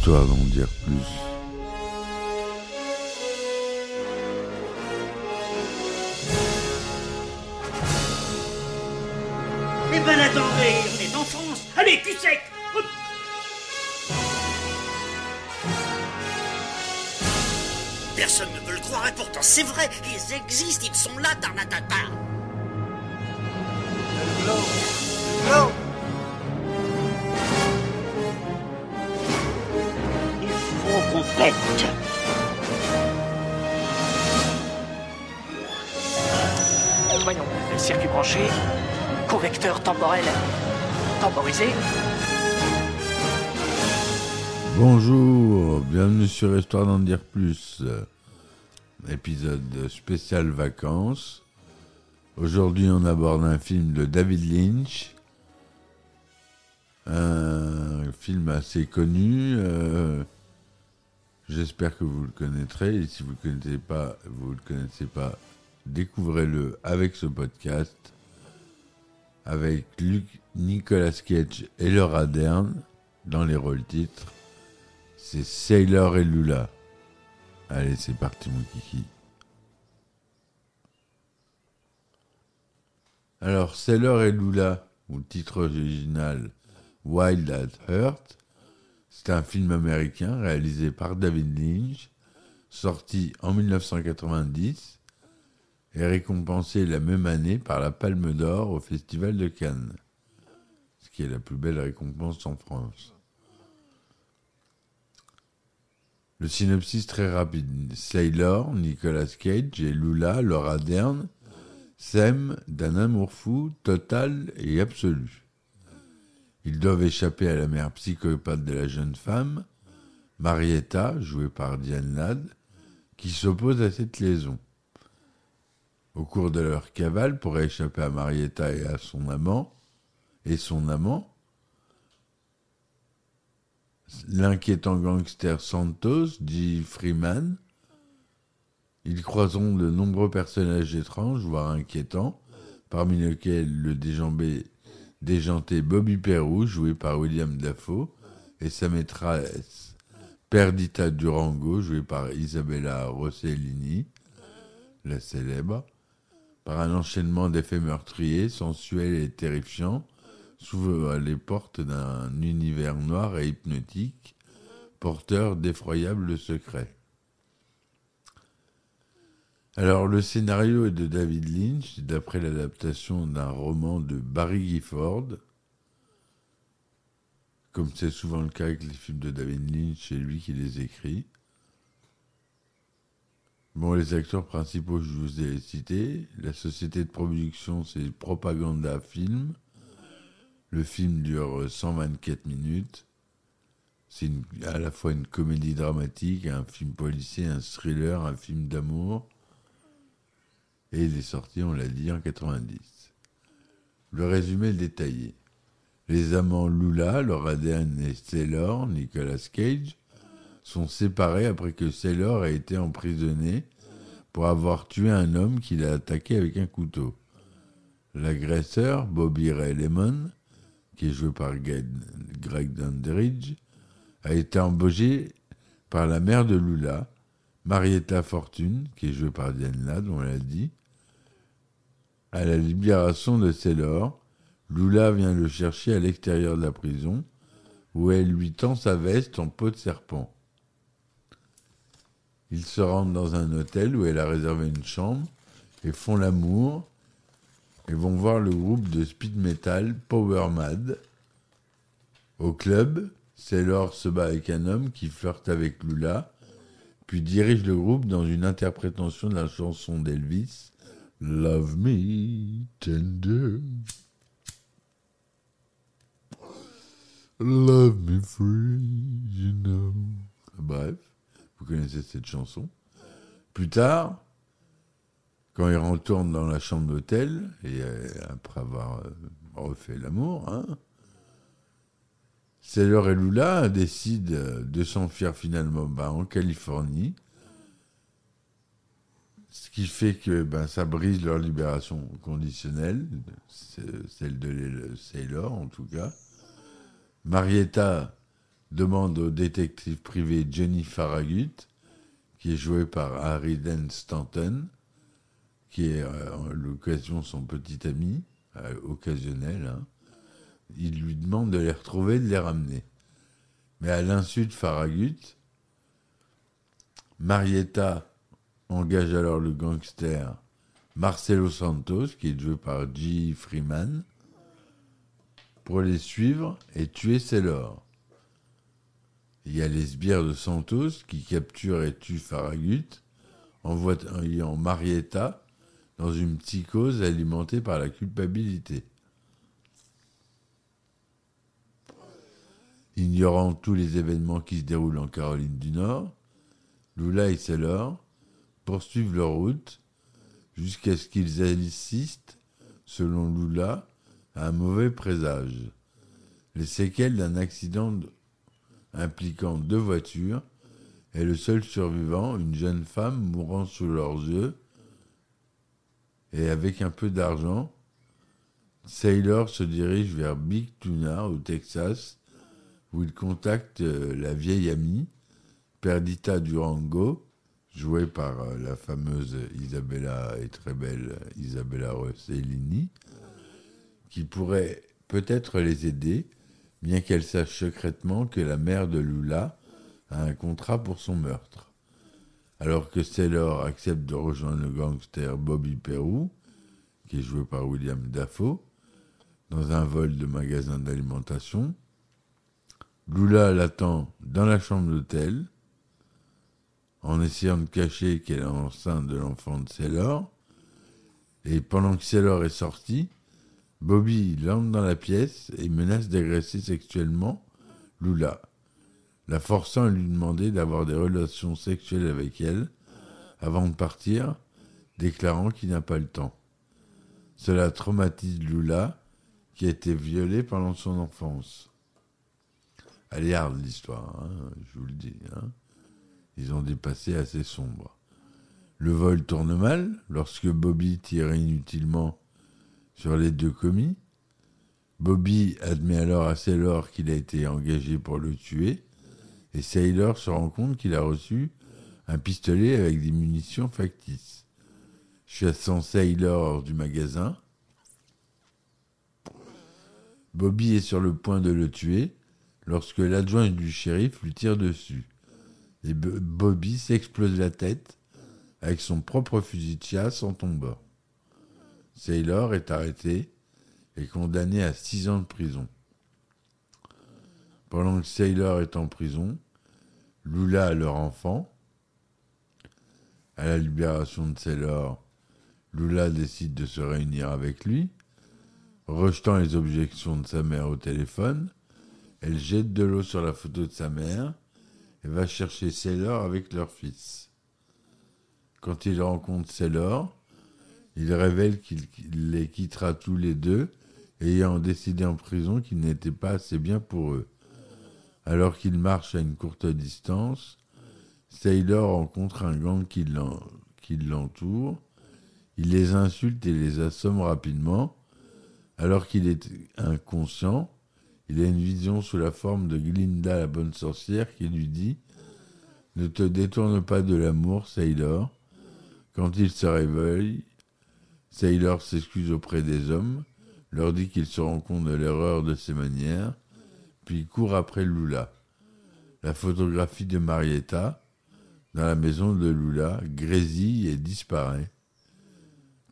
Histoire d'en dire plus. Eh ben attendez, on est en France. Allez, cul sec. Hop. Personne ne veut le croire et pourtant c'est vrai, ils existent, ils sont là, Tarnatata. Non. Il faut qu'on pète. Voyons, circuit branché, convecteur temporel temporisé. Bonjour, bienvenue sur Histoire d'en dire plus, épisode spécial vacances. Aujourd'hui on aborde un film de David Lynch, un film assez connu, j'espère que vous le connaîtrez, et si vous ne le connaissez pas, découvrez-le avec ce podcast, avec Nicolas Cage et Laura Dern dans les rôles titres. C'est Sailor et Lula. Allez, c'est parti mon kiki. Alors, Sailor et Lula, ou le titre original Wild at Heart, c'est un film américain réalisé par David Lynch, sorti en 1990 et récompensé la même année par la Palme d'Or au Festival de Cannes, ce qui est la plus belle récompense en France. Le synopsis très rapide. Sailor, Nicolas Cage et Lula, Laura Dern, s'aiment d'un amour fou, total et absolu. Ils doivent échapper à la mère psychopathe de la jeune femme, Marietta, jouée par Diane Ladd, qui s'oppose à cette liaison. Au cours de leur cavale pour échapper à Marietta et à son amant, l'inquiétant gangster Santos, J. Freeman, ils croiseront de nombreux personnages étranges, voire inquiétants, parmi lesquels le déjanté Bobby Peru, joué par William Dafoe, et sa maîtresse Perdita Durango, jouée par Isabella Rossellini, la célèbre, par un enchaînement d'effets meurtriers, sensuels et terrifiants, s'ouvrent les portes d'un univers noir et hypnotique, porteur d'effroyables secrets. Alors, le scénario est de David Lynch, d'après l'adaptation d'un roman de Barry Gifford. Comme c'est souvent le cas avec les films de David Lynch, c'est lui qui les écrit. Bon, les acteurs principaux, je vous ai cités. La société de production, c'est Propaganda Film. Le film dure 124 minutes. C'est à la fois une comédie dramatique, un film policier, un thriller, un film d'amour. Et il est sorti, on l'a dit, en 90. Le résumé détaillé. Les amants Lula, Laura Dern et Sailor, Nicolas Cage, sont séparés après que Sailor ait été emprisonné pour avoir tué un homme qu'il a attaqué avec un couteau. L'agresseur, Bobby Ray Lemon, qui est joué par Greg Dandridge, a été embauché par la mère de Lula, Marietta Fortune, qui est jouée par Diane Ladd, on l'a dit. À la libération de Sailor, Lula vient le chercher à l'extérieur de la prison, où elle lui tend sa veste en peau de serpent. Ils se rendent dans un hôtel où elle a réservé une chambre et font l'amour et vont voir le groupe de speed metal Power Mad. Au club, Sailor se bat avec un homme qui flirte avec Lula, puis dirige le groupe dans une interprétation de la chanson d'Elvis, Love Me Tender, Love Me Free, you know. Bref, vous connaissez cette chanson. Plus tard, quand ils retournent dans la chambre d'hôtel, et après avoir refait l'amour, Sailor et Lula décident de s'enfuir finalement en Californie, ce qui fait que ça brise leur libération conditionnelle, celle de Sailor en tout cas. Marietta demande au détective privé Johnny Farragut, qui est joué par Harry Dean Stanton, qui est à l'occasion son petit ami, occasionnel. Hein. Il lui demande de les retrouver, de les ramener. Mais à l'insu de Farragut, Marietta engage alors le gangster Marcelo Santos, qui est joué par J. Freeman, pour les suivre et tuer Sailor. Il y a les sbires de Santos qui capturent et tuent Farragut, envoyant Marietta dans une psychose alimentée par la culpabilité. Ignorant tous les événements qui se déroulent en Caroline du Nord, Lula et Sailor poursuivent leur route jusqu'à ce qu'ils assistent, selon Lula, à un mauvais présage. Les séquelles d'un accident impliquant 2 voitures et le seul survivant, une jeune femme mourant sous leurs yeux, et avec un peu d'argent, Sailor se dirige vers Big Tuna, au Texas, où il contacte la vieille amie, Perdita Durango, jouée par la fameuse Isabella et très belle Isabella Rossellini, qui pourrait peut-être les aider, bien qu'elle sache secrètement que la mère de Lula a un contrat pour son meurtre. Alors que Sailor accepte de rejoindre le gangster Bobby Peru, qui est joué par William Dafoe, dans un vol de magasin d'alimentation, Lula l'attend dans la chambre d'hôtel, en essayant de cacher qu'elle est enceinte de l'enfant de Sailor, et pendant que Sailor est sorti, Bobby entre dans la pièce et menace d'agresser sexuellement Lula, la forçant à lui demander d'avoir des relations sexuelles avec elle avant de partir, déclarant qu'il n'a pas le temps. Cela traumatise Lula, qui a été violée pendant son enfance. Elle est hard l'histoire, hein, je vous le dis. Hein. Ils ont des passés assez sombres. Le vol tourne mal lorsque Bobby tire inutilement sur les 2 commis. Bobby admet alors à Sailor qu'il a été engagé pour le tuer, et Sailor se rend compte qu'il a reçu un pistolet avec des munitions factices. Chassant Sailor hors du magasin, Bobby est sur le point de le tuer lorsque l'adjoint du shérif lui tire dessus. Et Bobby s'explose la tête avec son propre fusil de chasse en tombant. Sailor est arrêté et condamné à 6 ans de prison. Pendant que Sailor est en prison, Lula a leur enfant. À la libération de Sailor, Lula décide de se réunir avec lui. Rejetant les objections de sa mère au téléphone, elle jette de l'eau sur la photo de sa mère et va chercher Sailor avec leur fils. Quand il rencontre Sailor, il révèle qu'il les quittera tous les deux, ayant décidé en prison qu'il n'était pas assez bien pour eux. Alors qu'il marche à une courte distance, Sailor rencontre un gang qui l'entoure. Il les insulte et les assomme rapidement. Alors qu'il est inconscient, il a une vision sous la forme de Glinda, la bonne sorcière, qui lui dit « Ne te détourne pas de l'amour, Sailor. » Quand il se réveille, Sailor s'excuse auprès des hommes, leur dit qu'il se rend compte de l'erreur de ses manières, puis court après Lula. La photographie de Marietta, dans la maison de Lula, grésille et disparaît.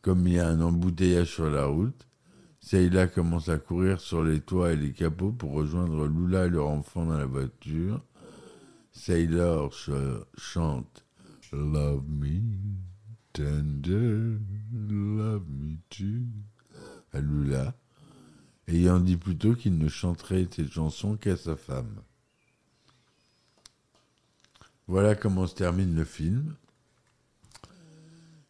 Comme il y a un embouteillage sur la route, Sailor commence à courir sur les toits et les capots pour rejoindre Lula et leur enfant dans la voiture. Sailor chante « Love me tender, love me too » à Lula, ayant dit plutôt qu'il ne chanterait cette chanson qu'à sa femme. Voilà comment se termine le film.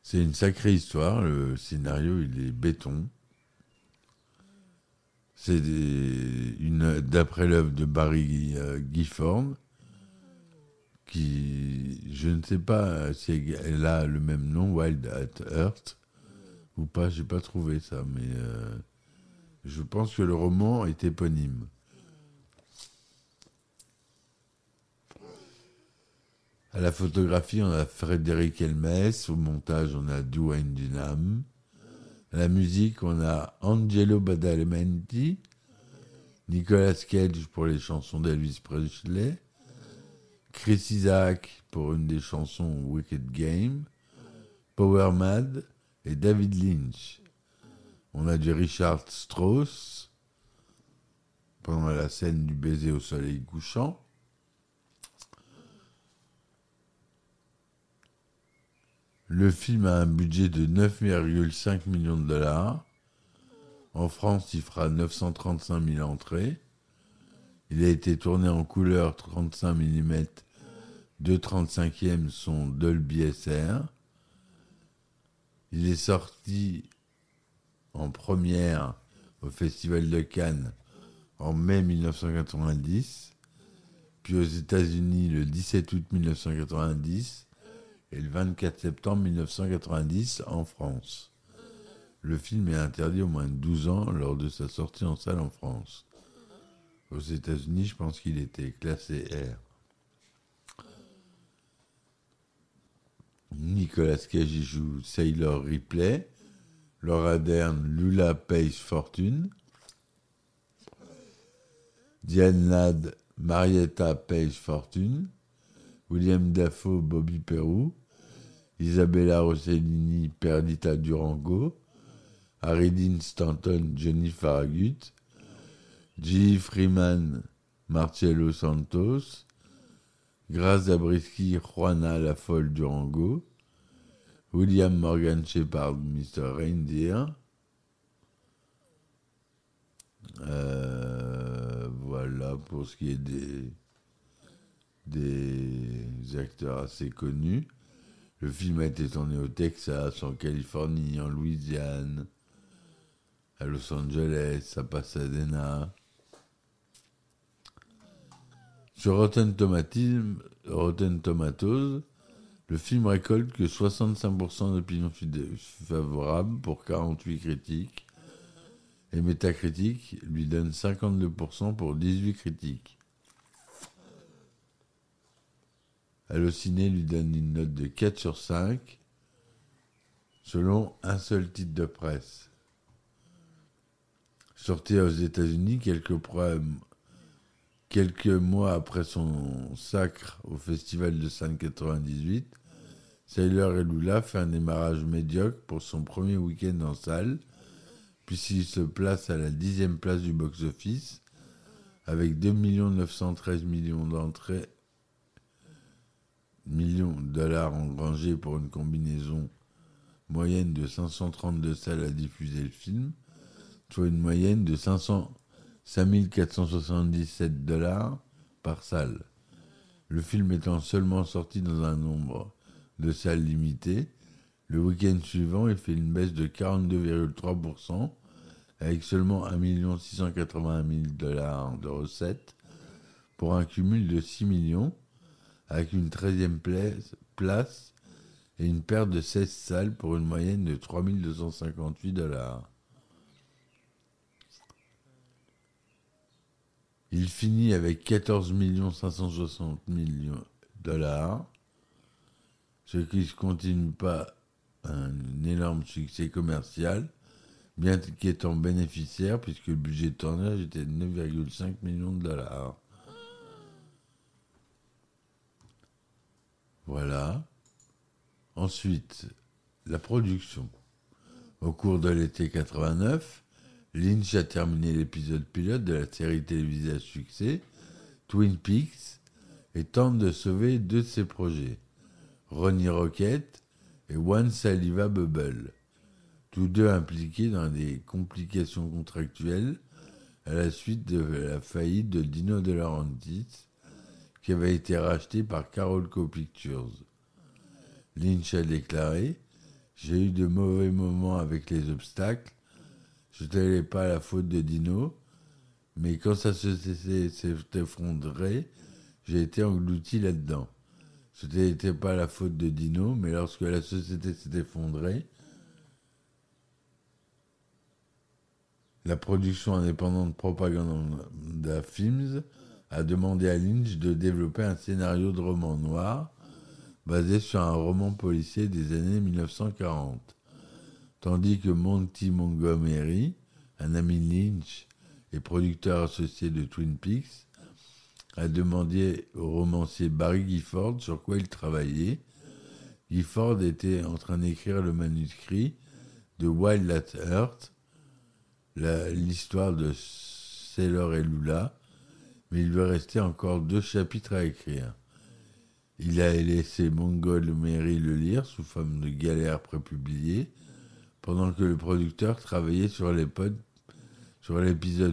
C'est une sacrée histoire, le scénario il est béton. C'est d'après l'œuvre de Barry Gifford, qui, je ne sais pas si elle a le même nom, Wild at Heart, ou pas, j'ai pas trouvé ça, mais je pense que le roman est éponyme. À la photographie, on a Frédéric Helmès. Au montage, on a Dwayne Dunham. À la musique, on a Angelo Badalamenti, Nicolas Cage pour les chansons d'Elvis Presley, Chris Isaak pour une des chansons Wicked Game, Power Mad et David Lynch. On a du Richard Strauss pendant la scène du baiser au soleil couchant. Le film a un budget de 9,5 millions de dollars. En France, il fera 935 000 entrées. Il a été tourné en couleur 35 mm, 2/35e son Dolby SR. Il est sorti en première au Festival de Cannes en mai 1990, puis aux États-Unis le 17 août 1990 et le 24 septembre 1990 en France. Le film est interdit au moins de 12 ans lors de sa sortie en salle en France. Aux États-Unis, je pense qu'il était classé R. Nicolas Cage y joue Sailor Ripley, Laura Dern, Lula Pace Fortune, Diane Ladd, Marietta Pace Fortune, William Dafoe, Bobby Peru, Isabella Rossellini, Perdita Durango, Harry Dean Stanton, Johnny Farragut, G. Freeman, Marcello Santos, Grace Zabriskie, Juana la folle Durango, William Morgan Shepard, Mr. Reindeer. Voilà pour ce qui est des acteurs assez connus. Le film a été tourné au Texas, en Californie, en Louisiane, à Los Angeles, à Pasadena. Sur Rotten Tomatoes, le film récolte que 65% d'opinions favorables pour 48 critiques, et Metacritic lui donne 52% pour 18 critiques. Allociné lui donne une note de 4 sur 5, selon un seul titre de presse. Sorti aux États-Unis quelques mois après son sacre au Festival de Cannes 98, Sailor et Lula fait un démarrage médiocre pour son premier week-end en salle, puisqu'il se place à la 10e place du box-office, avec 2 913 000 millions de dollars engrangés pour une combinaison moyenne de 532 salles à diffuser le film, soit une moyenne de 5 477 $ par salle. Le film étant seulement sorti dans un nombre de salles limité, le week-end suivant, il fait une baisse de 42,3%, avec seulement 1 680 000 $ de recettes, pour un cumul de 6 millions, avec une 13e place et une perte de 16 salles pour une moyenne de 3 258 $. Il finit avec 14 560 000 $, ce qui ne continue pas un énorme succès commercial, bien qu'étant bénéficiaire, puisque le budget de tournage était de 9,5 millions de $. Voilà. Ensuite, la production. Au cours de l'été 89, Lynch a terminé l'épisode pilote de la série télévisée à succès, Twin Peaks, et tente de sauver 2 de ses projets, Ronnie Rocket et One Saliva Bubble, tous deux impliqués dans des complications contractuelles à la suite de la faillite de Dino De Laurentiis, qui avait été racheté par Carolco Pictures. Lynch a déclaré « J'ai eu de mauvais moments avec les obstacles. Je ne tenais pas la faute de Dino, mais quand sa société s'est effondrée, j'ai été englouti là-dedans. Ce n'était pas la faute de Dino, mais lorsque la société s'est effondrée, la production indépendante Propaganda Films a demandé à Lynch de développer un scénario de roman noir basé sur un roman policier des années 1940. Tandis que Monty Montgomery, un ami de Lynch et producteur associé de Twin Peaks, a demandé au romancier Barry Gifford sur quoi il travaillait. Gifford était en train d'écrire le manuscrit de Wild at Heart, l'histoire de Sailor et Lula, mais il lui restait encore 2 chapitres à écrire. Il a laissé Montgomery le lire sous forme de galère prépubliée, pendant que le producteur travaillait sur l'épisode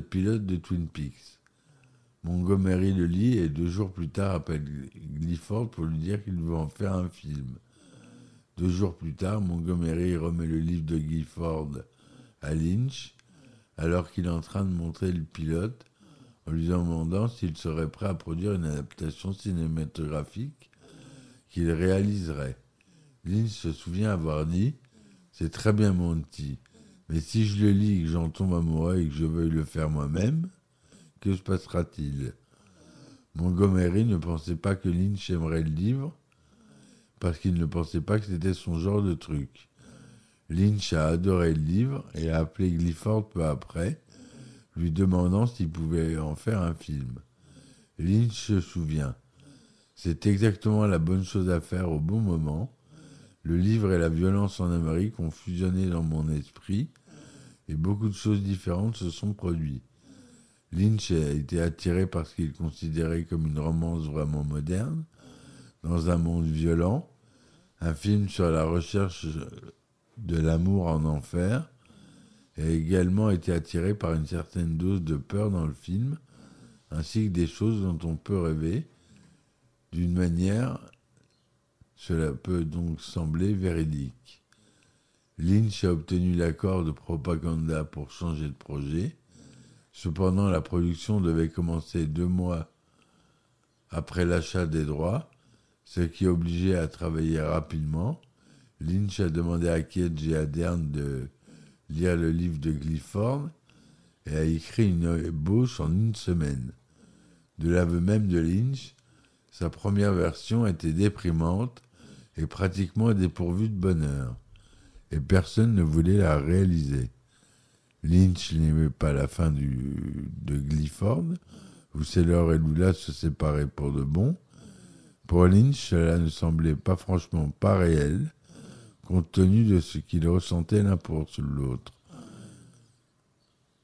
pilote de Twin Peaks. Montgomery le lit et 2 jours plus tard appelle Gifford pour lui dire qu'il veut en faire un film. 2 jours plus tard, Montgomery remet le livre de Gifford à Lynch, alors qu'il est en train de montrer le pilote, en lui demandant s'il serait prêt à produire une adaptation cinématographique qu'il réaliserait. Lynch se souvient avoir dit « C'est très bien Monty, mais si je le lis et que j'en tombe amoureux et que je veuille le faire moi-même, que se passera-t-il » Montgomery ne pensait pas que Lynch aimerait le livre, parce qu'il ne pensait pas que c'était son genre de truc. Lynch a adoré le livre et a appelé Gifford peu après, lui demandant s'il pouvait en faire un film. Lynch se souvient. C'est exactement la bonne chose à faire au bon moment. Le livre et la violence en Amérique ont fusionné dans mon esprit et beaucoup de choses différentes se sont produites. Lynch a été attiré par ce qu'il considérait comme une romance vraiment moderne, dans un monde violent, un film sur la recherche de l'amour en enfer, et a également été attiré par une certaine dose de peur dans le film, ainsi que des choses dont on peut rêver. D'une manière, cela peut donc sembler véridique. Lynch a obtenu l'accord de Propaganda pour changer de projet. Cependant, la production devait commencer 2 mois après l'achat des droits, ce qui obligeait à travailler rapidement. Lynch a demandé à Cage et à Dern de lire le livre de Gifford et a écrit une ébauche en 1 semaine. De l'aveu même de Lynch, sa première version était déprimante et pratiquement dépourvue de bonheur, et personne ne voulait la réaliser. Lynch n'aimait pas la fin de Gifford, où Sailor et Lula se séparaient pour de bon. Pour Lynch, cela ne semblait franchement pas réel, compte tenu de ce qu'ils ressentaient l'un pour l'autre.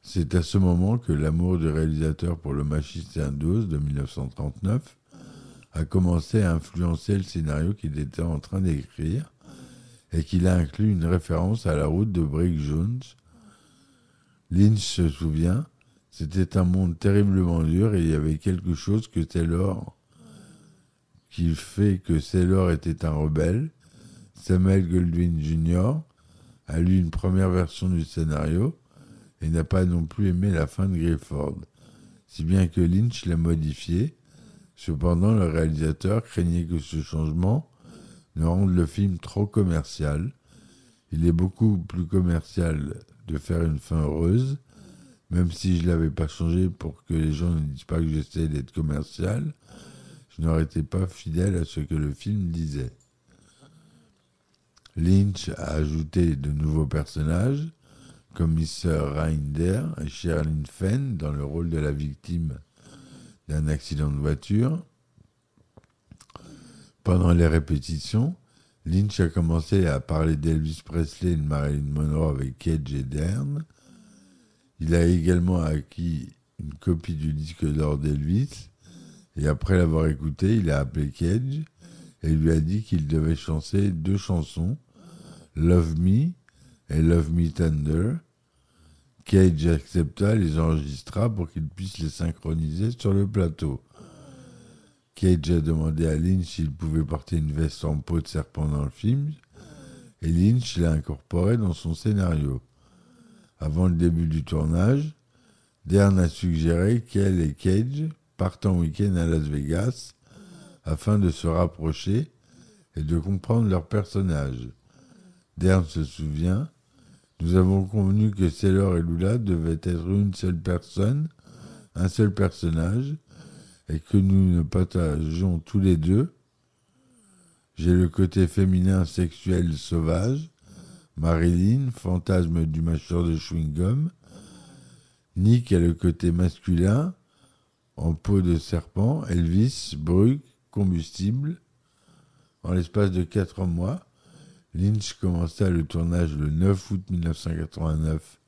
C'est à ce moment que l'amour du réalisateur pour Le Magicien d'Oz de 1939 a commencé à influencer le scénario qu'il était en train d'écrire et qu'il a inclus une référence à la route de Brick Jones. Lynch se souvient, c'était un monde terriblement dur et il y avait quelque chose que Sailor qui fait que Sailor était un rebelle. Samuel Goldwyn Jr. a lu une première version du scénario et n'a pas non plus aimé la fin de Gifford, si bien que Lynch l'a modifié. Cependant, le réalisateur craignait que ce changement ne rende le film trop commercial. Il est beaucoup plus commercial de faire une fin heureuse, même si je ne l'avais pas changé pour que les gens ne disent pas que j'essaie d'être commercial, je n'aurais été pas fidèle à ce que le film disait. Lynch a ajouté de nouveaux personnages, comme Mr. Rinder et Sherilyn Fenn dans le rôle de la victime d'un accident de voiture. Pendant les répétitions, Lynch a commencé à parler d'Elvis Presley et de Marilyn Monroe avec Cage et Dern. Il a également acquis une copie du disque d'or d'Elvis, et après l'avoir écouté, il a appelé Cage et lui a dit qu'il devait chanter 2 chansons, Love Me et Love Me Tender. Cage accepta, les enregistra pour qu'il puisse les synchroniser sur le plateau. Cage a demandé à Lynch s'il pouvait porter une veste en peau de serpent dans le film, et Lynch l'a incorporé dans son scénario. Avant le début du tournage, Dern a suggéré qu'elle et Cage partent en week-end à Las Vegas afin de se rapprocher et de comprendre leurs personnages. Dern se souvient, nous avons convenu que Sailor et Lula devaient être une seule personne, un seul personnage, et que nous ne partagions tous les deux. J'ai le côté féminin sexuel sauvage, Marilyn, fantasme du mâcheur de chewing-gum. Nick a le côté masculin, en peau de serpent, Elvis, brut, combustible. En l'espace de 4 mois, Lynch commença le tournage le 9 août 1989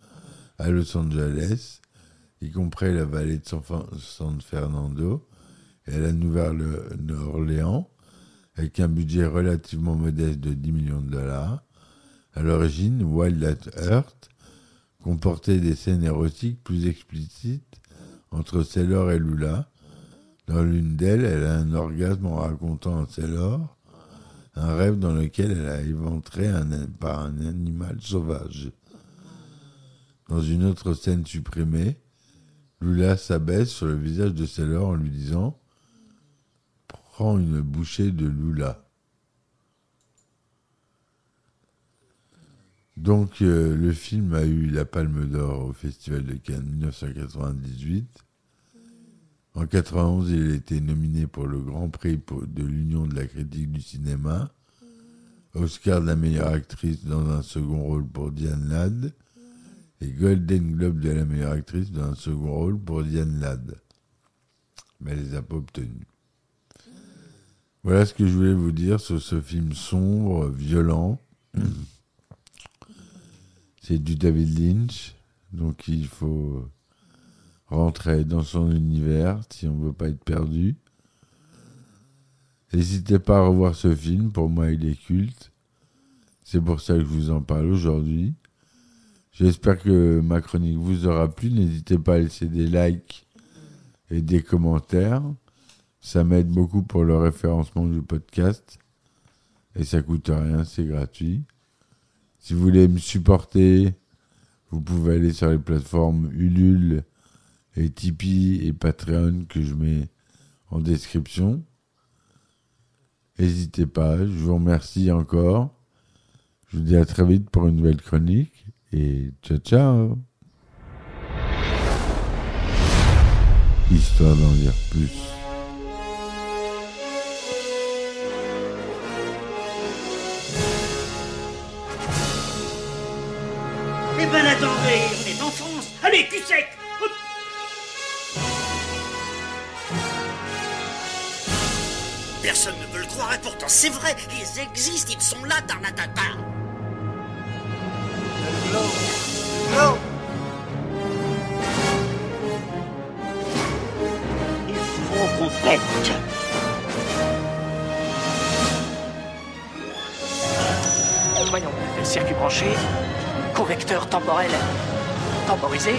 à Los Angeles, y compris la vallée de San Fernando et la Nouvelle-Orléans, avec un budget relativement modeste de 10 millions de dollars. À l'origine, Wild at Heart comportait des scènes érotiques plus explicites entre Sailor et Lula. Dans l'une d'elles, elle a un orgasme en racontant à Sailor un rêve dans lequel elle a éventré par un animal sauvage. Dans une autre scène supprimée, Lula s'abaisse sur le visage de Sailor en lui disant « Prends une bouchée de Lula ». Donc, le film a eu la Palme d'Or au Festival de Cannes 1998. En 1991, il a été nominé pour le Grand Prix de l'Union de la critique du cinéma, Oscar de la meilleure actrice dans un second rôle pour Diane Ladd et Golden Globe de la meilleure actrice dans un second rôle pour Diane Ladd. Mais elle les a pas obtenus. Voilà ce que je voulais vous dire sur ce film sombre, violent. C'est du David Lynch, donc il faut rentrer dans son univers si on ne veut pas être perdu. N'hésitez pas à revoir ce film, pour moi il est culte. C'est pour ça que je vous en parle aujourd'hui. J'espère que ma chronique vous aura plu. N'hésitez pas à laisser des likes et des commentaires. Ça m'aide beaucoup pour le référencement du podcast. Et ça coûte rien, c'est gratuit. Si vous voulez me supporter, vous pouvez aller sur les plateformes Ulule et Tipeee et Patreon que je mets en description. N'hésitez pas, je vous remercie encore. Je vous dis à très vite pour une nouvelle chronique et ciao ciao. Histoire d'en dire plus. Eh ben attendez, on est en France. Allez, cul sec. Hop. Personne ne veut le croire et pourtant c'est vrai, ils existent, ils sont là, Tarnatata. Le globe. Il faut qu'on pète. Voyons, circuit branché, convecteur temporel temporisé,